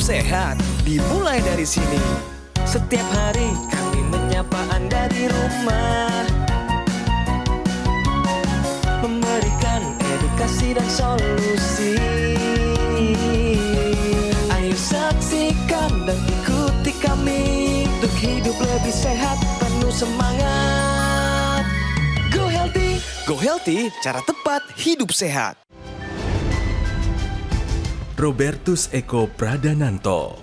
sehat dimulai dari sini. Setiap hari kami menyapa Anda di rumah, memberikan edukasi dan solusi. Ayo saksikan dan ikuti kami untuk hidup lebih sehat, penuh semangat. Go Healthy, cara tepat hidup sehat. Robertus Eko Pradananto.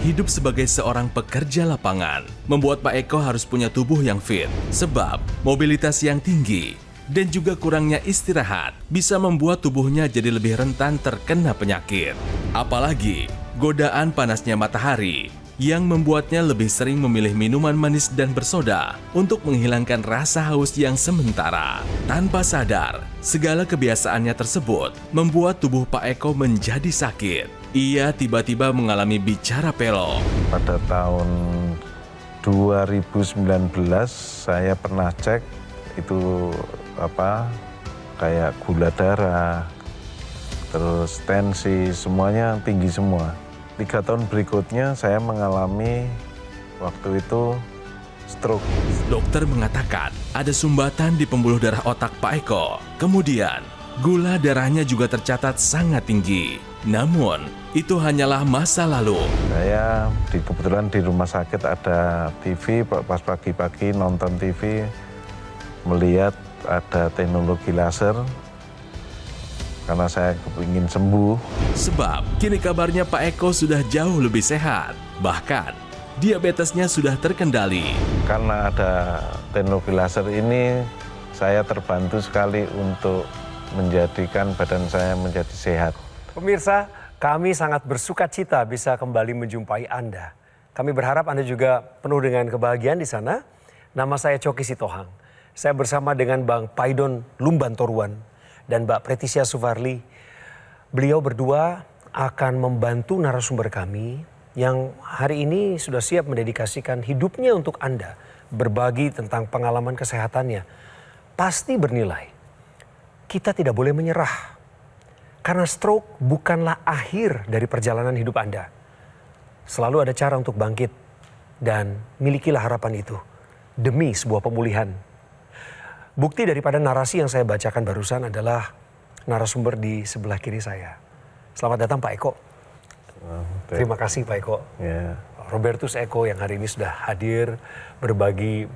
Hidup sebagai seorang pekerja lapangan membuat Pak Eko harus punya tubuh yang fit, sebab mobilitas yang tinggi dan juga kurangnya istirahat bisa membuat tubuhnya jadi lebih rentan terkena penyakit. Apalagi godaan panasnya matahari yang membuatnya lebih sering memilih minuman manis dan bersoda untuk menghilangkan rasa haus yang sementara. Tanpa sadar, segala kebiasaannya tersebut membuat tubuh Pak Eko menjadi sakit. Ia tiba-tiba mengalami bicara pelong. Pada tahun 2019 saya pernah cek itu kayak gula darah, terus tensi, semuanya tinggi semua. 3 tahun berikutnya saya mengalami waktu itu stroke. Dokter mengatakan ada sumbatan di pembuluh darah otak Pak Eko. Kemudian gula darahnya juga tercatat sangat tinggi. Namun, itu hanyalah masa lalu. Saya kebetulan di rumah sakit ada TV, pas pagi-pagi nonton TV, melihat ada teknologi laser, karena saya ingin sembuh. Sebab, kini kabarnya Pak Eko sudah jauh lebih sehat. Bahkan, diabetesnya sudah terkendali. Karena ada teknologi laser ini, saya terbantu sekali untuk menjadikan badan saya menjadi sehat. Pemirsa, kami sangat bersuka cita bisa kembali menjumpai Anda. Kami berharap Anda juga penuh dengan kebahagiaan di sana. Nama saya Coki Sitohang. Saya bersama dengan Bang Paidon Lumbantoruan dan Mbak Pretisia Suvarli. Beliau berdua akan membantu narasumber kami yang hari ini sudah siap mendedikasikan hidupnya untuk Anda. Berbagi tentang pengalaman kesehatannya. Pasti bernilai. Kita tidak boleh menyerah. Karena stroke bukanlah akhir dari perjalanan hidup Anda. Selalu ada cara untuk bangkit dan milikilah harapan itu demi sebuah pemulihan. Bukti daripada narasi yang saya bacakan barusan adalah narasumber di sebelah kiri saya. Selamat datang Pak Eko. Terima kasih Pak Eko. Ya. Robertus Eko yang hari ini sudah hadir berbagi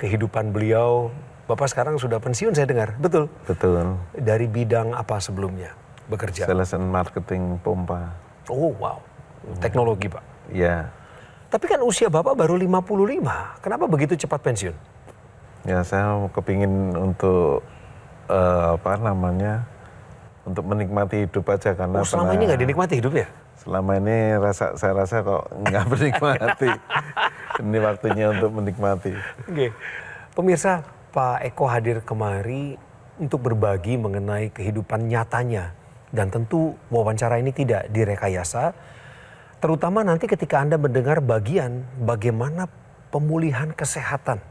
kehidupan beliau. Bapak sekarang sudah pensiun saya dengar, betul? Betul. Dari bidang apa sebelumnya bekerja? Sales and marketing pompa. Oh wow, teknologi Pak. Ya. Tapi kan usia Bapak baru 55, kenapa begitu cepat pensiun? Ya saya kepingin untuk untuk menikmati hidup aja karena Selama ini nggak dinikmati hidupnya? Selama ini saya rasa kok nggak menikmati. Ini waktunya untuk menikmati. Oke. Pemirsa, Pak Eko hadir kemari untuk berbagi mengenai kehidupan nyatanya. Dan tentu wawancara ini tidak direkayasa. Terutama nanti ketika Anda mendengar bagian bagaimana pemulihan kesehatan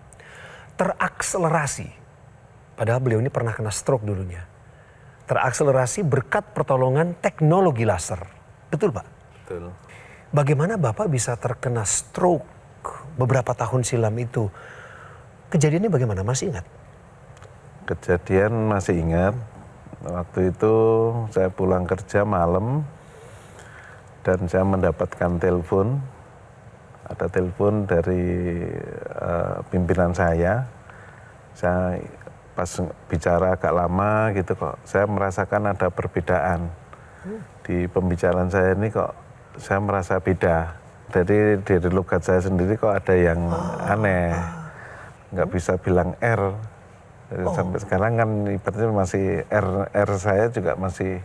terakselerasi. Padahal beliau ini pernah kena stroke dulunya. Terakselerasi berkat pertolongan teknologi laser. Betul Pak? Betul. Bagaimana Bapak bisa terkena stroke beberapa tahun silam itu? Kejadiannya bagaimana? Masih ingat? Kejadian masih ingat. Waktu itu saya pulang kerja malam dan saya mendapatkan telepon. Ada telepon dari pimpinan saya. Saya pas bicara agak lama gitu kok, saya merasakan ada perbedaan. Di pembicaraan saya ini kok saya merasa beda. Jadi dari logat saya sendiri kok ada yang aneh. Nggak bisa bilang R. Sampai sekarang kan ibaratnya masih R saya juga masih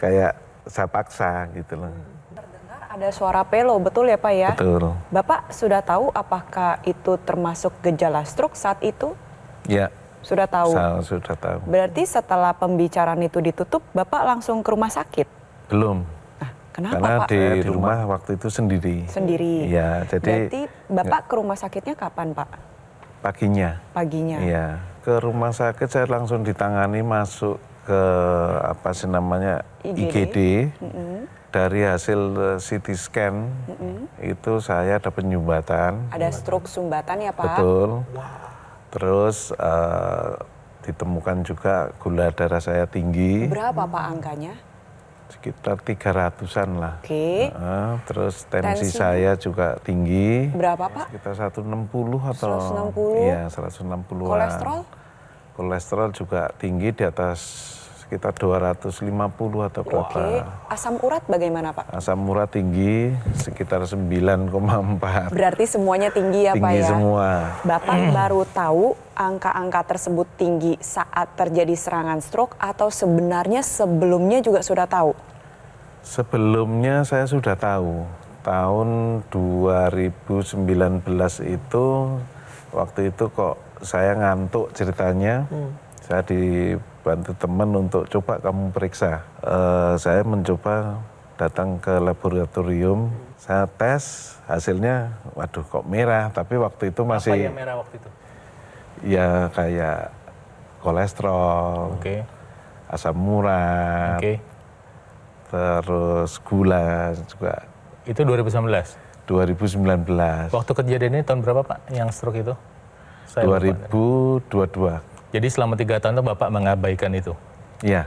kayak saya paksa gitu loh. Terdengar ada suara pelo, betul ya Pak ya? Betul. Bapak sudah tahu apakah itu termasuk gejala stroke saat itu? Ya. Sudah tahu? Saya sudah tahu. Berarti setelah pembicaraan itu ditutup, Bapak langsung ke rumah sakit? Belum. Kenapa Karena Pak? di rumah waktu itu sendiri. Sendiri? Iya, jadi... Berarti Bapak ke rumah sakitnya kapan Pak? Paginya. Paginya? Iya. Ke rumah sakit saya langsung ditangani masuk ke IGD. dari hasil CT scan itu saya ada penyumbatan. Ada stroke sumbatan ya Pak? Betul. Terus ditemukan juga gula darah saya tinggi. Berapa Pak angkanya? Sekitar 300-an lah. Oke. Terus tensi Tensi? saya juga tinggi. Berapa Pak? Sekitar 160 atau 160? Iya, 160-an. Kolesterol? Kolesterol juga tinggi di atas sekitar 250 atau berapa. Oke. Asam urat bagaimana Pak? Asam urat tinggi sekitar 9,4. Berarti semuanya tinggi ya Pak Tinggi ya? semua. Bapak baru tahu angka-angka tersebut tinggi saat terjadi serangan stroke atau sebenarnya sebelumnya juga sudah tahu? Sebelumnya saya sudah tahu. Tahun 2019 itu, waktu itu kok saya ngantuk ceritanya. Saya dibantu teman untuk coba kamu periksa. Saya mencoba datang ke laboratorium, saya tes, hasilnya waduh kok merah, tapi waktu itu masih... Apa yang merah waktu itu? Ya kayak kolesterol, Oke. asam urat, Oke. terus gula juga. Itu 2019. 2019, Waktu kejadian ini tahun berapa Pak yang stroke itu? Saya lupa. 2022. Jadi selama 3 tahun itu Bapak mengabaikan itu? Iya.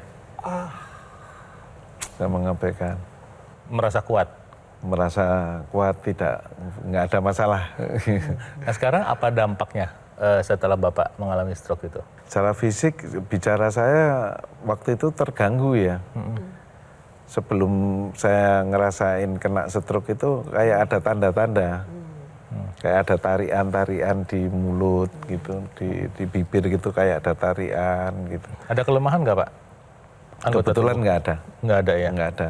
Saya mengabaikan. Merasa kuat? Merasa kuat, nggak ada masalah. Nah sekarang apa dampaknya setelah Bapak mengalami stroke itu? Secara fisik, bicara saya waktu itu terganggu ya. Sebelum saya ngerasain kena stroke itu kayak ada tanda-tanda. Kayak ada tarian-tarian di mulut gitu, di bibir gitu kayak ada tarian gitu. Ada kelemahan nggak Pak? Anggota Kebetulan tubuh? nggak ada. Nggak ada ya? Nggak ada.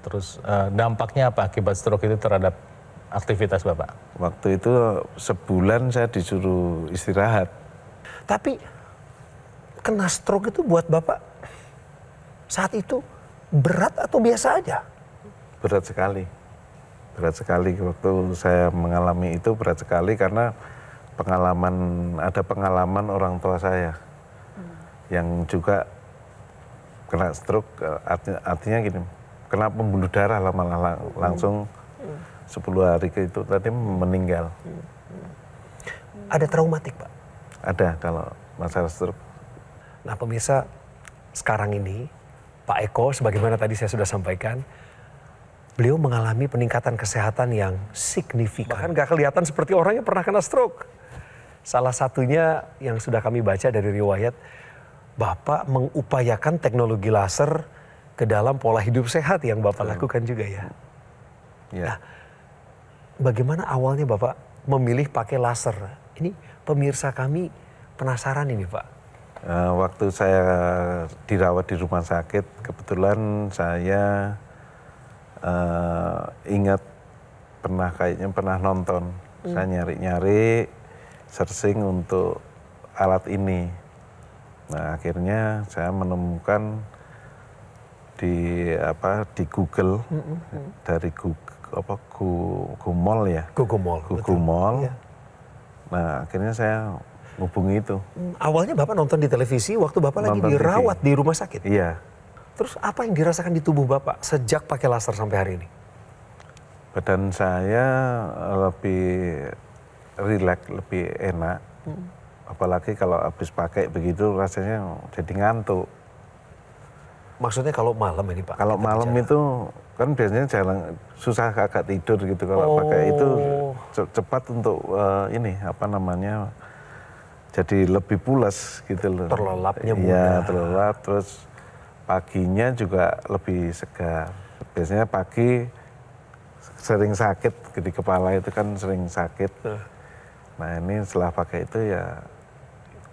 Terus dampaknya apa akibat stroke itu terhadap aktivitas Bapak? Waktu itu sebulan saya disuruh istirahat. Tapi kena stroke itu buat Bapak saat itu berat atau biasa aja? Berat sekali. Berat sekali waktu saya mengalami itu, berat sekali karena ada pengalaman orang tua saya yang juga kena stroke, artinya gini, kena pembuluh darah lah malah langsung 10 hari ke itu tadi meninggal. Ada traumatik Pak? Ada kalau masalah stroke. Nah pemirsa, sekarang ini Pak Eko sebagaimana tadi saya sudah sampaikan, beliau mengalami peningkatan kesehatan yang signifikan. Bahkan gak kelihatan seperti orang yang pernah kena stroke. Salah satunya yang sudah kami baca dari riwayat, Bapak mengupayakan teknologi laser ke dalam pola hidup sehat yang Bapak lakukan juga ya. Ya. Nah, bagaimana awalnya Bapak memilih pakai laser? Ini pemirsa kami penasaran ini Pak. Waktu saya dirawat di rumah sakit, kebetulan saya ingat kayaknya pernah nonton. Saya nyari-nyari, searching untuk alat ini. Nah akhirnya saya menemukan di Google, dari Gumol ya. Gugumol. Gugumol. Iya. Nah akhirnya saya hubungi itu. Awalnya Bapak nonton di televisi waktu Bapak lagi Nonton dirawat TV. di rumah sakit. Iya. Terus apa yang dirasakan di tubuh Bapak sejak pakai laser sampai hari ini? Badan saya lebih rileks, lebih enak. Apalagi kalau habis pakai begitu rasanya jadi ngantuk. Maksudnya kalau malam ini Pak? Kalau kita malam bicara. itu kan biasanya susah agak tidur gitu. Kalau pakai itu cepat untuk jadi lebih pulas gitu loh. Terlelapnya Iya, mudah. terlelap. Terus paginya juga lebih segar. Biasanya pagi sering sakit di kepala itu kan sering sakit. Nah ini setelah pakai itu ya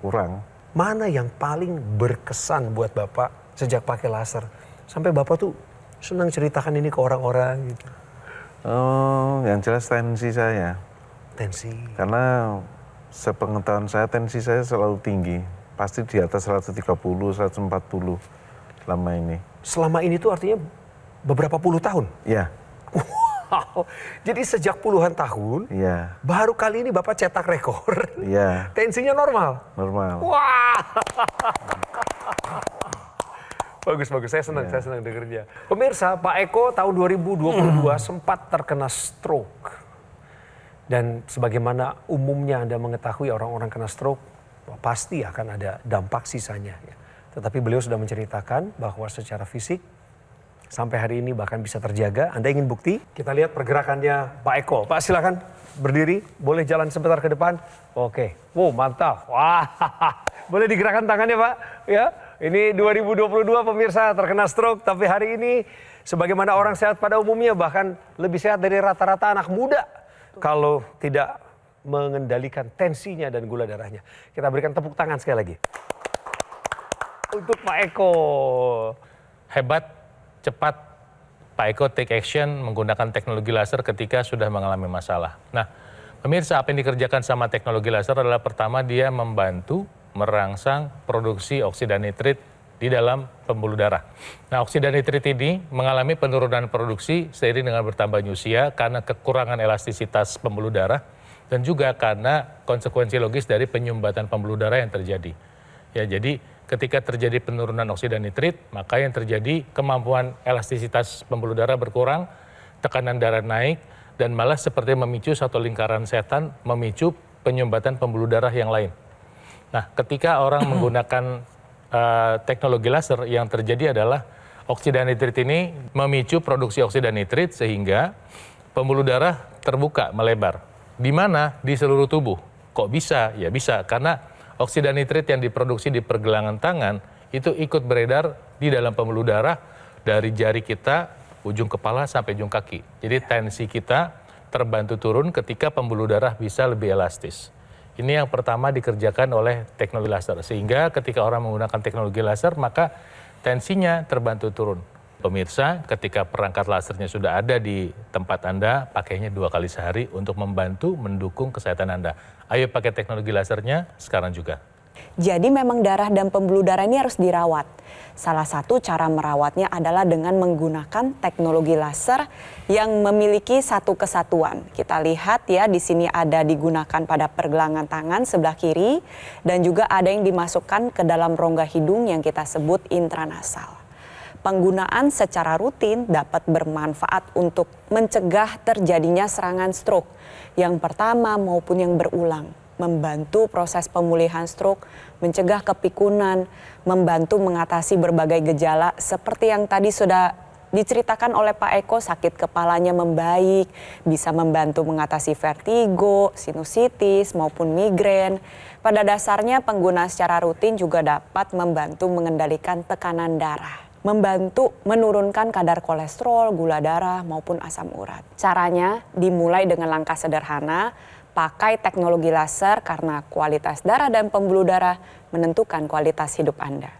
kurang. Mana yang paling berkesan buat Bapak sejak pakai laser? Sampai Bapak tuh senang ceritakan ini ke orang-orang gitu. Oh, yang jelas tensi saya. Tensi. Karena sepengetahuan saya tensi saya selalu tinggi. Pasti di atas 130, 140 selama ini. Selama ini tuh artinya beberapa puluh tahun? Iya, Wow. Jadi sejak puluhan tahun, iya, baru kali ini Bapak cetak rekor. iya, Tensinya normal. normal. Wah. Bagus. Saya senang dengernya. Pemirsa, Pak Eko tahun 2022 sempat terkena stroke. Dan sebagaimana umumnya Anda mengetahui orang-orang kena stroke, pasti akan ada dampak sisanya. Tetapi beliau sudah menceritakan bahwa secara fisik, sampai hari ini bahkan bisa terjaga. Anda ingin bukti? Kita lihat pergerakannya Pak Eko. Pak silakan berdiri, boleh jalan sebentar ke depan. Oke, wow mantap. Wah, boleh digerakkan tangannya Pak. Ya, ini 2022 pemirsa terkena stroke, tapi hari ini sebagaimana orang sehat pada umumnya bahkan lebih sehat dari rata-rata anak muda kalau tidak mengendalikan tensinya dan gula darahnya. Kita berikan tepuk tangan sekali lagi untuk Pak Eko. Hebat, cepat Pak Eko take action menggunakan teknologi laser ketika sudah mengalami masalah. Nah, pemirsa, apa yang dikerjakan sama teknologi laser adalah pertama dia membantu merangsang produksi oksida nitrit di dalam pembuluh darah. Nah, oksida nitrit ini mengalami penurunan produksi seiring dengan bertambahnya usia karena kekurangan elastisitas pembuluh darah dan juga karena konsekuensi logis dari penyumbatan pembuluh darah yang terjadi. Ya, jadi ketika terjadi penurunan oksida nitrit, maka yang terjadi kemampuan elastisitas pembuluh darah berkurang, tekanan darah naik, dan malah seperti memicu satu lingkaran setan, memicu penyumbatan pembuluh darah yang lain. Nah, ketika orang menggunakan teknologi laser, yang terjadi adalah oksida nitrit ini memicu produksi oksida nitrit sehingga pembuluh darah terbuka, melebar. Di mana? Di seluruh tubuh. Kok bisa? Ya bisa, karena oksida nitrit yang diproduksi di pergelangan tangan itu ikut beredar di dalam pembuluh darah dari jari kita, ujung kepala sampai ujung kaki. Jadi tensi kita terbantu turun ketika pembuluh darah bisa lebih elastis. Ini yang pertama dikerjakan oleh teknologi laser. Sehingga ketika orang menggunakan teknologi laser, maka tensinya terbantu turun. Pemirsa, ketika perangkat lasernya sudah ada di tempat Anda, pakainya 2 kali sehari untuk membantu mendukung kesehatan Anda. Ayo pakai teknologi lasernya sekarang juga. Jadi memang darah dan pembuluh darah ini harus dirawat. Salah satu cara merawatnya adalah dengan menggunakan teknologi laser yang memiliki satu kesatuan. Kita lihat ya, di sini ada digunakan pada pergelangan tangan sebelah kiri dan juga ada yang dimasukkan ke dalam rongga hidung yang kita sebut intranasal. Penggunaan secara rutin dapat bermanfaat untuk mencegah terjadinya serangan stroke yang pertama maupun yang berulang, membantu proses pemulihan stroke, mencegah kepikunan, membantu mengatasi berbagai gejala seperti yang tadi sudah diceritakan oleh Pak Eko, sakit kepalanya membaik, bisa membantu mengatasi vertigo, sinusitis maupun migrain. Pada dasarnya penggunaan secara rutin juga dapat membantu mengendalikan tekanan darah, membantu menurunkan kadar kolesterol, gula darah maupun asam urat. Caranya dimulai dengan langkah sederhana, pakai teknologi laser karena kualitas darah dan pembuluh darah menentukan kualitas hidup Anda.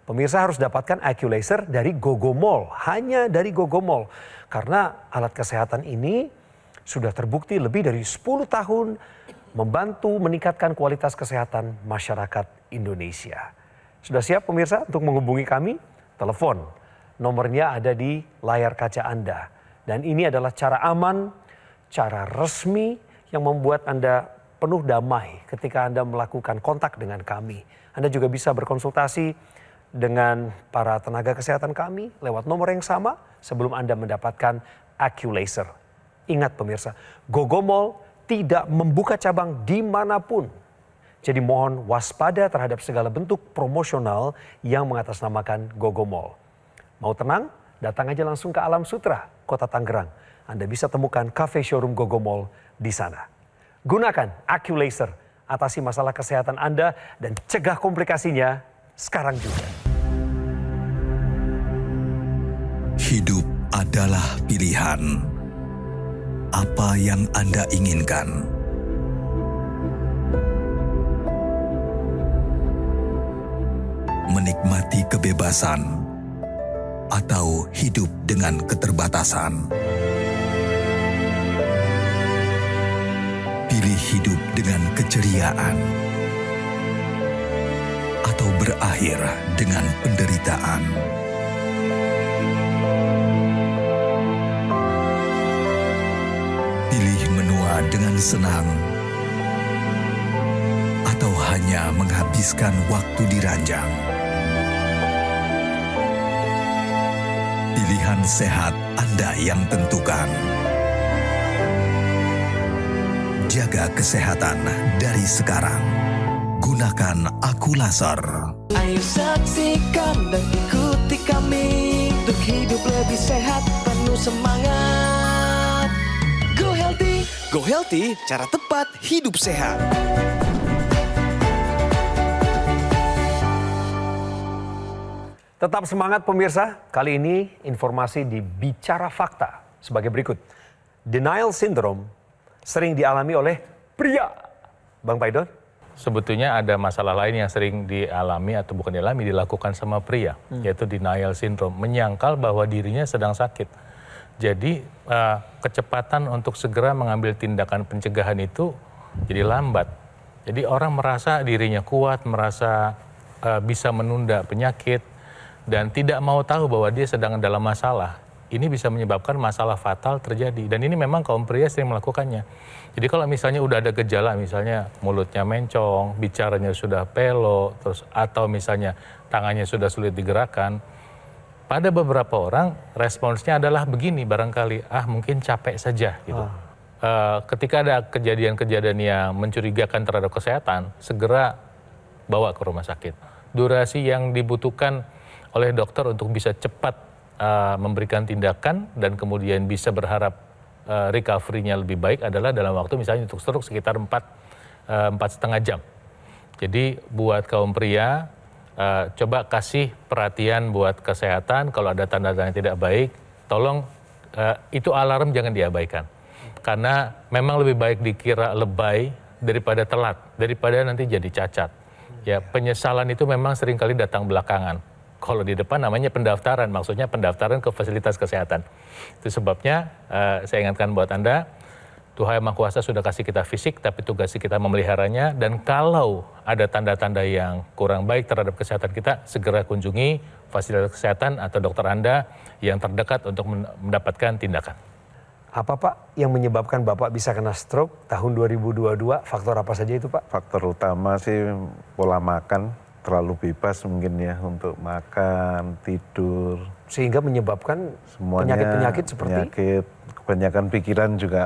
Pemirsa harus dapatkan IQ Laser dari Gogomall, hanya dari Gogomall. Karena alat kesehatan ini sudah terbukti lebih dari 10 tahun membantu meningkatkan kualitas kesehatan masyarakat Indonesia. Sudah siap pemirsa untuk menghubungi kami? Telepon, nomornya ada di layar kaca Anda. Dan ini adalah cara aman, cara resmi yang membuat Anda penuh damai ketika Anda melakukan kontak dengan kami. Anda juga bisa berkonsultasi dengan para tenaga kesehatan kami lewat nomor yang sama sebelum Anda mendapatkan IQ Laser. Ingat pemirsa, Gogomall tidak membuka cabang dimanapun. Jadi mohon waspada terhadap segala bentuk promosional yang mengatasnamakan Gogomall. Mau tenang? Datang aja langsung ke Alam Sutra, Kota Tangerang. Anda bisa temukan cafe showroom Gogomall di sana. Gunakan IQ Laser, atasi masalah kesehatan Anda dan cegah komplikasinya sekarang juga. Hidup adalah pilihan. Apa yang Anda inginkan? Menikmati kebebasan atau hidup dengan keterbatasan. Pilih hidup dengan keceriaan atau berakhir dengan penderitaan. Pilih menua dengan senang atau hanya menghabiskan waktu di ranjang. Pilihan sehat Anda yang tentukan. Jaga kesehatan dari sekarang. Gunakan Aku Laser. Ayo saksikan dan ikuti kami untuk hidup lebih sehat, penuh semangat. Go Healthy, cara tepat hidup sehat. Tetap semangat pemirsa, kali ini informasi di Bicara Fakta sebagai berikut. Denial syndrome sering dialami oleh pria. Bang Paidon? Sebetulnya ada masalah lain yang sering dialami atau bukan dialami, dilakukan sama pria, yaitu denial syndrome, menyangkal bahwa dirinya sedang sakit. Jadi kecepatan untuk segera mengambil tindakan pencegahan itu jadi lambat. Jadi orang merasa dirinya kuat, merasa bisa menunda penyakit, dan tidak mau tahu bahwa dia sedang dalam masalah. Ini bisa menyebabkan masalah fatal terjadi. Dan ini memang kaum pria sering melakukannya. Jadi kalau misalnya udah ada gejala, misalnya mulutnya mencong, bicaranya sudah pelo, terus atau misalnya tangannya sudah sulit digerakkan, pada beberapa orang responsnya adalah begini barangkali, mungkin capek saja gitu. Ketika ada kejadian-kejadian yang mencurigakan terhadap kesehatan, segera bawa ke rumah sakit. Durasi yang dibutuhkan oleh dokter untuk bisa cepat memberikan tindakan dan kemudian bisa berharap recovery-nya lebih baik adalah dalam waktu misalnya untuk stroke sekitar 4,5 jam. Jadi buat kaum pria, coba kasih perhatian buat kesehatan. Kalau ada tanda-tanda yang tidak baik, tolong itu alarm jangan diabaikan. Karena memang lebih baik dikira lebay daripada telat, daripada nanti jadi cacat. Ya, penyesalan itu memang seringkali datang belakangan. Kalau di depan namanya pendaftaran, maksudnya pendaftaran ke fasilitas kesehatan. Itu sebabnya saya ingatkan buat Anda, Tuhan Yang Maha Kuasa sudah kasih kita fisik, tapi tugas kita memeliharanya. Dan kalau ada tanda-tanda yang kurang baik terhadap kesehatan kita, segera kunjungi fasilitas kesehatan atau dokter Anda yang terdekat untuk mendapatkan tindakan. Apa Pak yang menyebabkan Bapak bisa kena stroke tahun 2022? Faktor apa saja itu Pak? Faktor utama sih pola makan, terlalu bebas mungkin ya untuk makan, tidur. Sehingga menyebabkan Semuanya penyakit-penyakit seperti? Penyakit, kebanyakan pikiran juga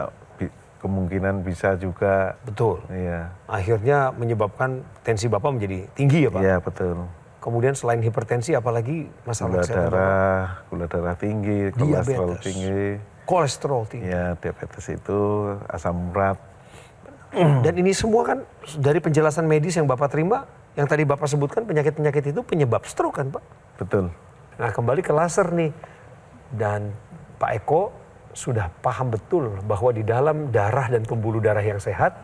kemungkinan bisa juga. Betul. Iya. Akhirnya menyebabkan tensi Bapak menjadi tinggi ya Pak? Iya betul. Kemudian selain hipertensi apalagi masalah kesehatan Bapak? Gula darah tinggi, kolesterol Diabetes. tinggi. Kolesterol tinggi. Ya diabetes itu, asam urat. Dan ini semua kan dari penjelasan medis yang Bapak terima, yang tadi Bapak sebutkan penyakit-penyakit itu penyebab stroke kan Pak? Betul. Nah kembali ke laser nih. Dan Pak Eko sudah paham betul bahwa di dalam darah dan pembuluh darah yang sehat,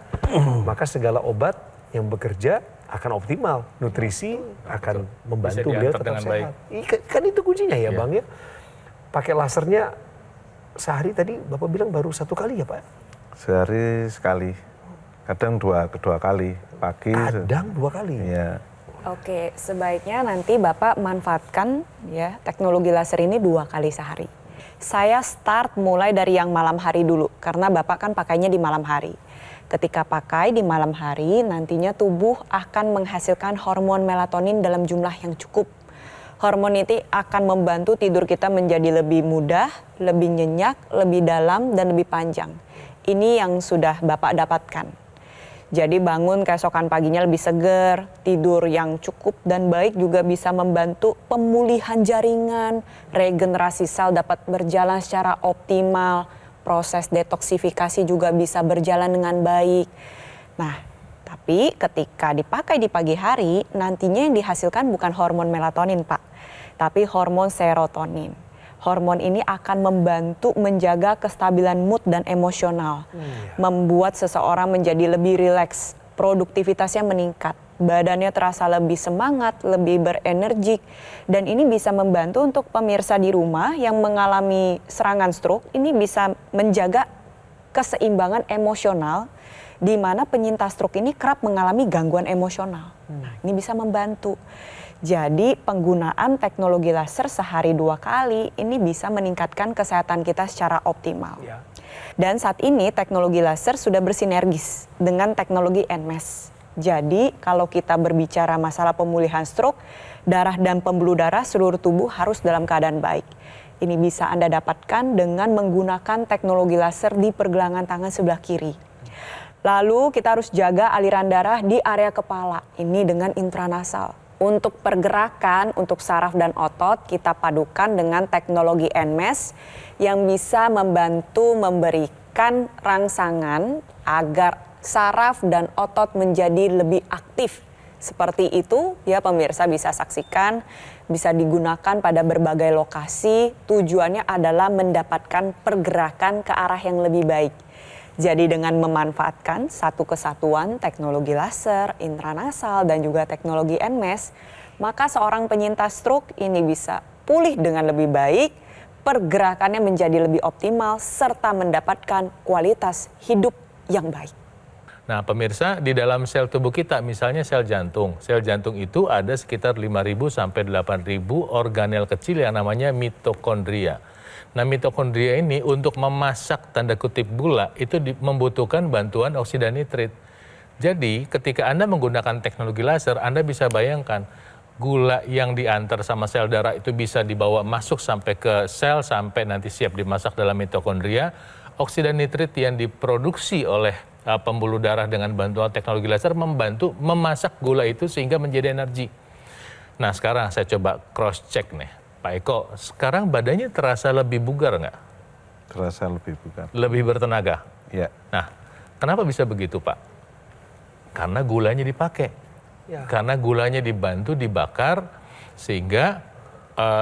maka segala obat yang bekerja akan optimal. Nutrisi akan membantu Bisa beliau diantar tetap dengan sehat. Kan itu kuncinya ya Bang ya. Pakai lasernya sehari tadi Bapak bilang baru 1 kali ya Pak? Sehari sekali. Kadang kedua kali. Pagi. Kadang 2 kali. Iya. Oke, sebaiknya nanti Bapak manfaatkan ya teknologi laser ini 2 kali sehari. Saya start mulai dari yang malam hari dulu, karena Bapak kan pakainya di malam hari. Ketika pakai di malam hari, nantinya tubuh akan menghasilkan hormon melatonin dalam jumlah yang cukup. Hormon itu akan membantu tidur kita menjadi lebih mudah, lebih nyenyak, lebih dalam, dan lebih panjang. Ini yang sudah Bapak dapatkan. Jadi bangun keesokan paginya lebih segar, tidur yang cukup dan baik juga bisa membantu pemulihan jaringan, regenerasi sel dapat berjalan secara optimal, proses detoksifikasi juga bisa berjalan dengan baik. Nah, tapi ketika dipakai di pagi hari, nantinya yang dihasilkan bukan hormon melatonin, Pak, tapi hormon serotonin. Hormon ini akan membantu menjaga kestabilan mood dan emosional, membuat seseorang menjadi lebih rileks, produktivitasnya meningkat, badannya terasa lebih semangat, lebih berenergik, dan ini bisa membantu untuk pemirsa di rumah yang mengalami serangan stroke, ini bisa menjaga keseimbangan emosional, di mana penyintas stroke ini kerap mengalami gangguan emosional. Nah, ini bisa membantu. Jadi penggunaan teknologi laser sehari 2 kali ini bisa meningkatkan kesehatan kita secara optimal. Ya. Dan saat ini teknologi laser sudah bersinergis dengan teknologi NMES. Jadi kalau kita berbicara masalah pemulihan stroke, darah dan pembuluh darah seluruh tubuh harus dalam keadaan baik. Ini bisa Anda dapatkan dengan menggunakan teknologi laser di pergelangan tangan sebelah kiri. Lalu kita harus jaga aliran darah di area kepala, ini dengan intranasal. Untuk pergerakan, untuk saraf dan otot, kita padukan dengan teknologi NMES yang bisa membantu memberikan rangsangan agar saraf dan otot menjadi lebih aktif. Seperti itu ya pemirsa, bisa saksikan, bisa digunakan pada berbagai lokasi. Tujuannya adalah mendapatkan pergerakan ke arah yang lebih baik. Jadi dengan memanfaatkan satu kesatuan teknologi laser, intranasal dan juga teknologi NMES, maka seorang penyintas stroke ini bisa pulih dengan lebih baik, pergerakannya menjadi lebih optimal serta mendapatkan kualitas hidup yang baik. Nah pemirsa, di dalam sel tubuh kita, misalnya sel jantung itu ada sekitar 5.000 sampai 8.000 organel kecil yang namanya mitokondria. Nah mitokondria ini untuk memasak tanda kutip gula itu membutuhkan bantuan oksida nitrit. Jadi ketika Anda menggunakan teknologi laser, Anda bisa bayangkan gula yang diantar sama sel darah itu bisa dibawa masuk sampai ke sel sampai nanti siap dimasak dalam mitokondria. Oksida nitrit yang diproduksi oleh pembuluh darah dengan bantuan teknologi laser membantu memasak gula itu sehingga menjadi energi. Nah sekarang saya coba cross check nih, Pak Eko, sekarang badannya terasa lebih bugar nggak? Terasa lebih bugar. Lebih bertenaga? Ya. Nah kenapa bisa begitu Pak? Karena gulanya dipakai, karena gulanya dibantu dibakar sehingga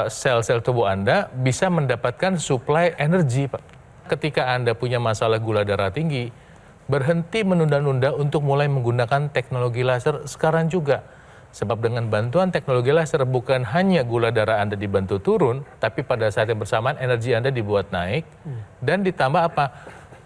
sel-sel tubuh Anda bisa mendapatkan suplai energi Pak. Ketika Anda punya masalah gula darah tinggi, berhenti menunda-nunda untuk mulai menggunakan teknologi laser sekarang juga. Sebab dengan bantuan teknologi laser bukan hanya gula darah Anda dibantu turun, tapi pada saat yang bersamaan energi Anda dibuat naik, dan ditambah apa?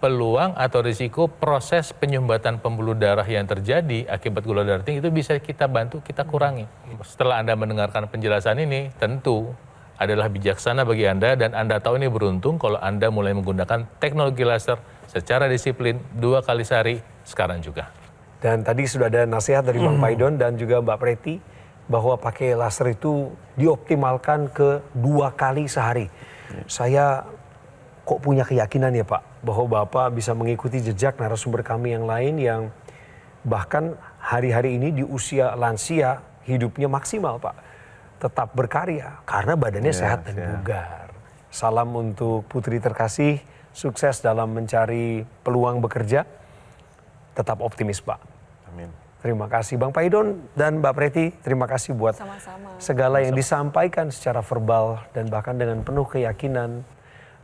Peluang atau risiko proses penyumbatan pembuluh darah yang terjadi akibat gula darah tinggi itu bisa kita bantu, kita kurangi. Setelah Anda mendengarkan penjelasan ini, tentu adalah bijaksana bagi Anda dan Anda tahu ini beruntung kalau Anda mulai menggunakan teknologi laser secara disiplin 2 kali sehari sekarang juga. Dan tadi sudah ada nasihat dari Bang Paidon dan juga Mbak Preti bahwa pakai laser itu dioptimalkan ke 2 kali sehari. Saya kok punya keyakinan ya Pak bahwa Bapak bisa mengikuti jejak narasumber kami yang lain yang bahkan hari-hari ini di usia lansia hidupnya maksimal Pak. Tetap berkarya karena badannya sehat dan bugar. Salam untuk putri terkasih, sukses dalam mencari peluang bekerja. Tetap optimis Pak. Amin. Terima kasih Bang Paidon dan Mbak Preti. Terima kasih buat segala yang disampaikan secara verbal dan bahkan dengan penuh keyakinan.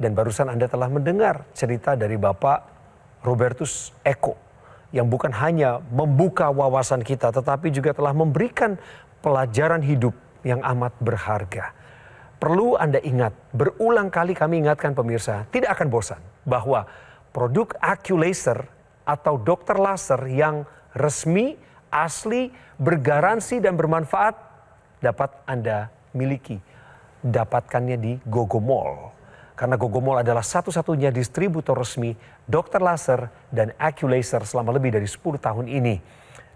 Dan barusan Anda telah mendengar cerita dari Bapak Robertus Eko yang bukan hanya membuka wawasan kita tetapi juga telah memberikan pelajaran hidup yang amat berharga. Perlu Anda ingat, berulang kali kami ingatkan pemirsa, tidak akan bosan bahwa produk AccuLaser atau dokter laser yang resmi, asli, bergaransi dan bermanfaat dapat Anda miliki. Dapatkannya di Gogomall. Karena Gogomall adalah satu-satunya distributor resmi dokter laser dan AccuLaser selama lebih dari 10 tahun ini.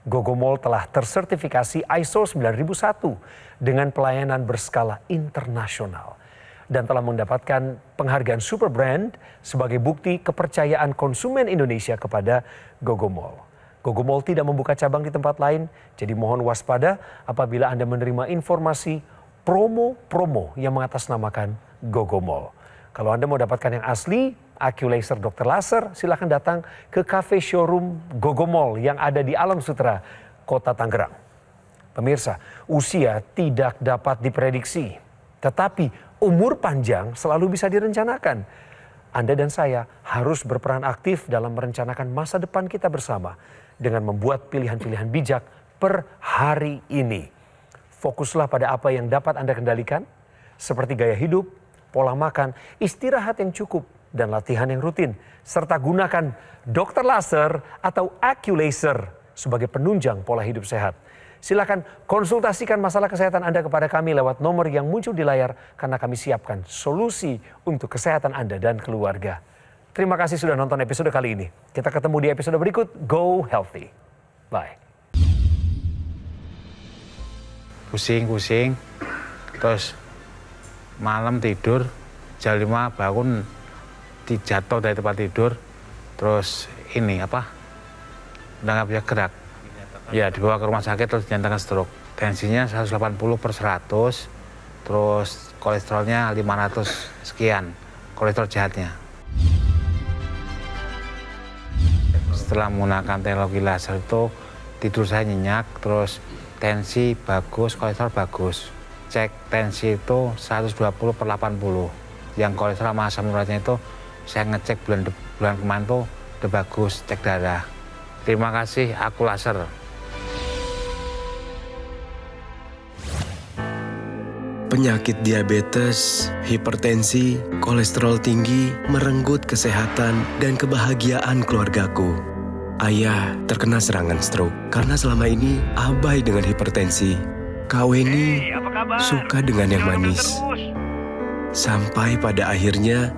Gogomall telah tersertifikasi ISO 9001 dengan pelayanan berskala internasional dan telah mendapatkan penghargaan Super Brand sebagai bukti kepercayaan konsumen Indonesia kepada Gogomall. Gogomall tidak membuka cabang di tempat lain, jadi mohon waspada apabila Anda menerima informasi promo-promo yang mengatasnamakan Gogomall. Kalau Anda mau dapatkan yang asli, AccuLaser Dr. Laser, silakan datang ke cafe showroom Gogomall yang ada di Alam Sutera, Kota Tangerang. Pemirsa, usia tidak dapat diprediksi, tetapi umur panjang selalu bisa direncanakan. Anda dan saya harus berperan aktif dalam merencanakan masa depan kita bersama dengan membuat pilihan-pilihan bijak per hari ini. Fokuslah pada apa yang dapat Anda kendalikan, seperti gaya hidup, pola makan, istirahat yang cukup, dan latihan yang rutin. Serta gunakan dokter laser atau AccuLaser sebagai penunjang pola hidup sehat. Silakan konsultasikan masalah kesehatan Anda kepada kami lewat nomor yang muncul di layar karena kami siapkan solusi untuk kesehatan Anda dan keluarga. Terima kasih sudah nonton episode kali ini. Kita ketemu di episode berikut. Go Healthy. Bye. pusing-pusing, terus malam tidur, jam 5 bangun, jatuh dari tempat tidur, terus udah nggak bisa gerak. Ya, dibawa ke rumah sakit terus dinyatakan stroke. Tensinya 180/100, terus kolesterolnya 500 sekian, kolesterol jahatnya. Setelah menggunakan teknologi laser itu tidur saya nyenyak, terus tensi bagus, kolesterol bagus. Cek tensi itu 120/80. Yang kolesterol sama asam uratnya itu saya ngecek bulan kemarin tuh udah bagus, cek darah. Terima kasih Aku Laser. Penyakit diabetes, hipertensi, kolesterol tinggi merenggut kesehatan dan kebahagiaan keluargaku. Ayah terkena serangan stroke karena selama ini abai dengan hipertensi. Kak Weni suka dengan yang manis. Sampai pada akhirnya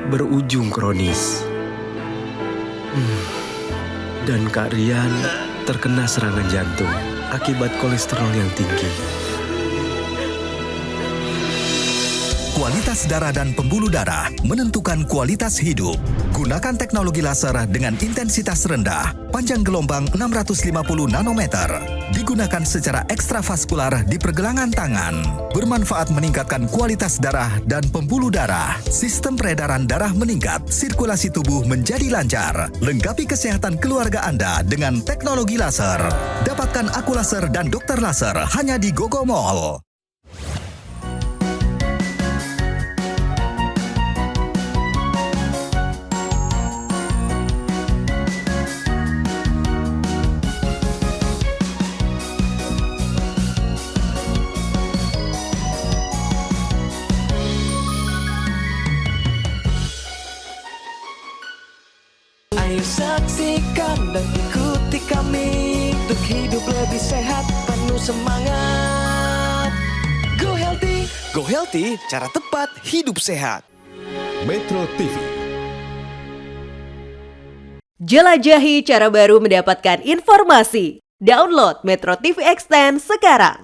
berujung kronis. Dan Kak Rian terkena serangan jantung akibat kolesterol yang tinggi. Kualitas darah dan pembuluh darah menentukan kualitas hidup. Gunakan teknologi laser dengan intensitas rendah, panjang gelombang 650 nanometer. Digunakan secara ekstravaskular di pergelangan tangan. Bermanfaat meningkatkan kualitas darah dan pembuluh darah. Sistem peredaran darah meningkat, sirkulasi tubuh menjadi lancar. Lengkapi kesehatan keluarga Anda dengan teknologi laser. Dapatkan Aku Laser dan Dokter Laser hanya di Gogo Mall. Ayo saksikan dan ikuti kami untuk hidup lebih sehat, penuh semangat. Go Healthy, cara tepat hidup sehat. Metro TV. Jelajahi cara baru mendapatkan informasi. Download Metro TV Extend sekarang.